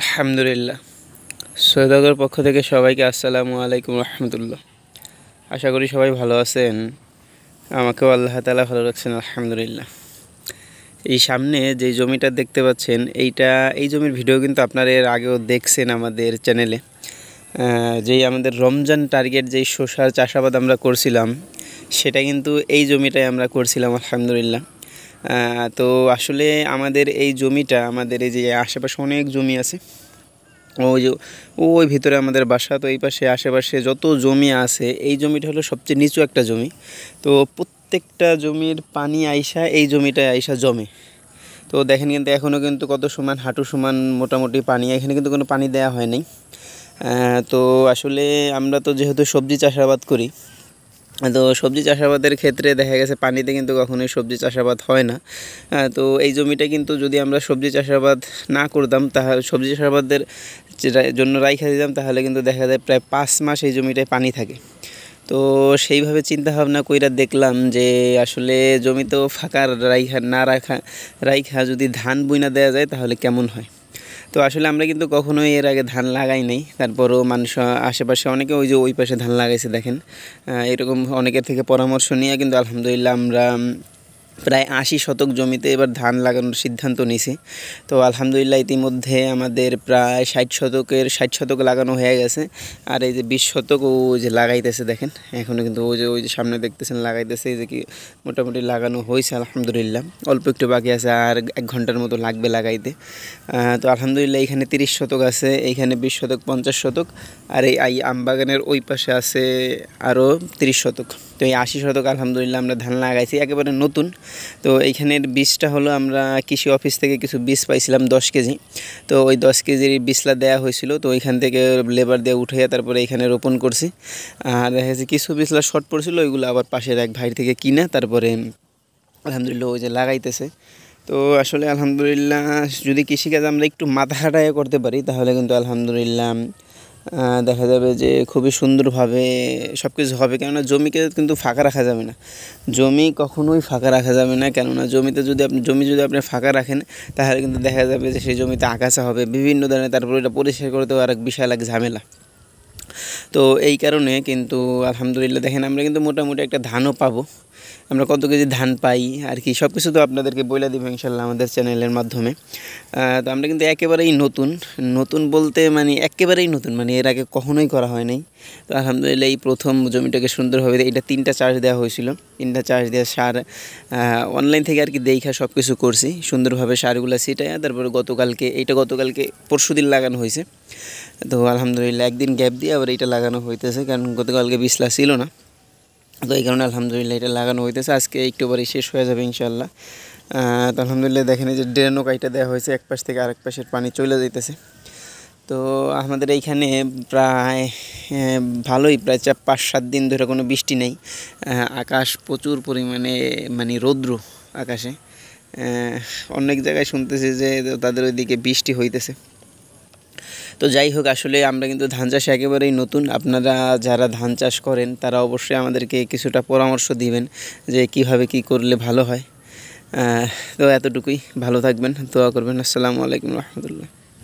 আলহামদুলিল্লাহ। সৈয়দগর পক্ষ থেকে সবাইকে আসসালামু আলাইকুম রহমতুল্লাহ। আশা করি সবাই ভালো আছেন। আমাকেও আল্লাহ তাআলা ভালো রাখছেন আলহামদুলিল্লাহ। এই সামনে যে জমিটা দেখতে পাচ্ছেন এই জমির ভিডিও কিন্তু আপনারা এর আগেও দেখছেন আমাদের চ্যানেলে। যেই আমাদের রমজান টার্গেট যেই শসার চাষাবাদ আমরা করছিলাম সেটা কিন্তু এই জমিটাই আমরা করছিলাম আলহামদুলিল্লাহ। তো আসলে আমাদের এই জমিটা, আমাদের এই যে আশেপাশে অনেক জমি আছে, ওই ভিতরে আমাদের বাসা। তো এই পাশে আশেপাশে যত জমি আছে এই জমিটা হলো সবচেয়ে নিচু একটা জমি। তো প্রত্যেকটা জমির পানি আইসা এই জমিটায় আইসা জমে। তো দেখেন কিন্তু এখনও কিন্তু কত সমান, হাঁটু সমান মোটামুটি পানি, এখানে কিন্তু কোনো পানি দেওয়া হয় নাই। তো আসলে আমরা তো যেহেতু সবজি চাষাবাদ করি, তো সবজি চাষাবাদের ক্ষেত্রে দেখা গেছে পানিতে কিন্তু কখনোই সবজি চাষাবাদ হয় না। তো এই জমিটা কিন্তু যদি আমরা সবজি চাষাবাদ না করতাম, তাহলে সবজি চাষাবাদের জন্য রাইখা দিতাম, তাহলে কিন্তু দেখা যায় প্রায় 5 মাস এই জমিটায় পানি থাকে। তো সেইভাবে চিন্তাভাবনা কইরা দেখলাম যে আসলে জমি তো ফাঁকা রাইখা যদি ধান বুইনা দেওয়া যায় তাহলে কেমন হয়। তো আসলে আমরা কিন্তু কখনোই এর আগে ধান লাগাই নাই। তারপরও মানুষ আশেপাশে অনেকে ওই পাশে ধান লাগাইছে দেখেন। এরকম অনেকের থেকে পরামর্শ নিয়ে কিন্তু আলহামদুলিল্লাহ আমরা প্রায় 80 শতক জমিতে এবার ধান লাগানোর সিদ্ধান্ত নিয়েছি। তো আলহামদুলিল্লাহ ইতিমধ্যে আমাদের প্রায় 60 শতক লাগানো হয়ে গেছে। আর এই যে 20 শতক ওই যে লাগাইতেছে দেখেন, এখনও কিন্তু ওই যে সামনে দেখতেছেন লাগাইতেছে। এই যে কি মোটামুটি লাগানো হয়েছে আলহামদুলিল্লাহ, অল্প একটু বাকি আছে, আর 1 ঘন্টার মতো লাগবে লাগাইতে। তো আলহামদুলিল্লাহ এখানে 30 শতক আছে, এইখানে 20 শতক, 50 শতক, আর এই আমবাগানের ওই পাশে আছে আরও 30 শতক। তো এই 80 শতক আলহামদুলিল্লাহ আমরা ধান লাগাইছি, একেবারে নতুন। তো এইখানের বীজটা হলো আমরা কৃষি অফিস থেকে কিছু বীজ পাইছিলাম 10 কেজি। তো ওই 10 কেজির বীজটা দেওয়া হয়েছিল। তো ওইখান থেকে লেবার দিয়ে উঠাইয়া তারপরে এখানে রোপণ করছি। আর দেখা যাচ্ছে কিছু বীজলা শর্ট পড়ছিল, ওইগুলো আবার পাশের এক ভাই থেকে কিনা তারপরে আলহামদুলিল্লাহ ওই যে লাগাইতেছে। তো আসলে আলহামদুলিল্লাহ যদি কৃষিকাজ আমরা একটু মাথা খাটাইয়া করতে পারি তাহলে কিন্তু আলহামদুলিল্লাহ দেখা যাবে যে খুবই সুন্দরভাবে সব কিছু হবে। কেননা জমিকে কিন্তু ফাঁকা রাখা যাবে না, জমি কখনোই ফাঁকা রাখা যাবে না। কেননা জমি যদি আপনি ফাঁকা রাখেন তাহলে কিন্তু দেখা যাবে যে সেই জমিতে আগাছা হবে বিভিন্ন ধরনের, তারপরে এটা পরিষ্কার করতেও আর এক বিশাল এক ঝামেলা। তো এই কারণে কিন্তু আলহামদুলিল্লাহ দেখেন আমরা কিন্তু মোটামুটি একটা ধানও পাবো। আমরা কত কেজি ধান পাই আর কি সব কিছু তো আপনাদেরকে বলে দিব ইনশাল্লাহ আমাদের চ্যানেলের মাধ্যমে। তো আমরা কিন্তু একেবারেই নতুন বলতে মানে একেবারেই নতুন, মানে এর আগে কখনোই করা হয় নাই। তো আলহামদুলিল্লাহ এই প্রথম জমিটাকে সুন্দরভাবে এটা 3টা চাষ দেওয়া হয়েছিল। 3টা চাষ দেওয়া সার অনলাইন থেকে আর কি দেখা সব কিছু করছি সুন্দরভাবে, সারগুলো ছিটাইয়া তারপরে গতকালকে পরশুদিন লাগানো হয়েছে। তো আলহামদুলিল্লাহ একদিন গ্যাপ দিয়ে আবার এটা লাগানো হইতেছে, কারণ গতকালকে বিছলা ছিল না। তো এই কারণে আলহামদুলিল্লাহ এটা লাগানো হইতেছে, আজকে একটু বারই শেষ হয়ে যাবে ইনশাল্লাহ। তো আলহামদুলিল্লাহ দেখেন এই যে ড্রেনও কাইটা দেওয়া হয়েছে, এক পাশ থেকে আরেক পাশের পানি চলে যাইতেছে। তো আমাদের এইখানে প্রায় ভালোই প্রায় 5-7 দিন ধরে কোনো বৃষ্টি নেই। আকাশ প্রচুর পরিমাণে মানে রৌদ্র আকাশে। অনেক জায়গায় শুনতেছি যে তাদের ওইদিকে বৃষ্টি হইতেছে। তো যাই হোক, আসলে আমরা কিন্তু ধান চাষে একেবারেই নতুন। আপনারা যারা ধান চাষ করেন তারা অবশ্যই আমাদেরকে কিছুটা পরামর্শ দিবেন যে কিভাবে কি করলে ভালো হয়। তো এতটুকুই, ভালো থাকবেন, দোয়া করবেন। আসসালামু আলাইকুম রহমতুল্লাহ।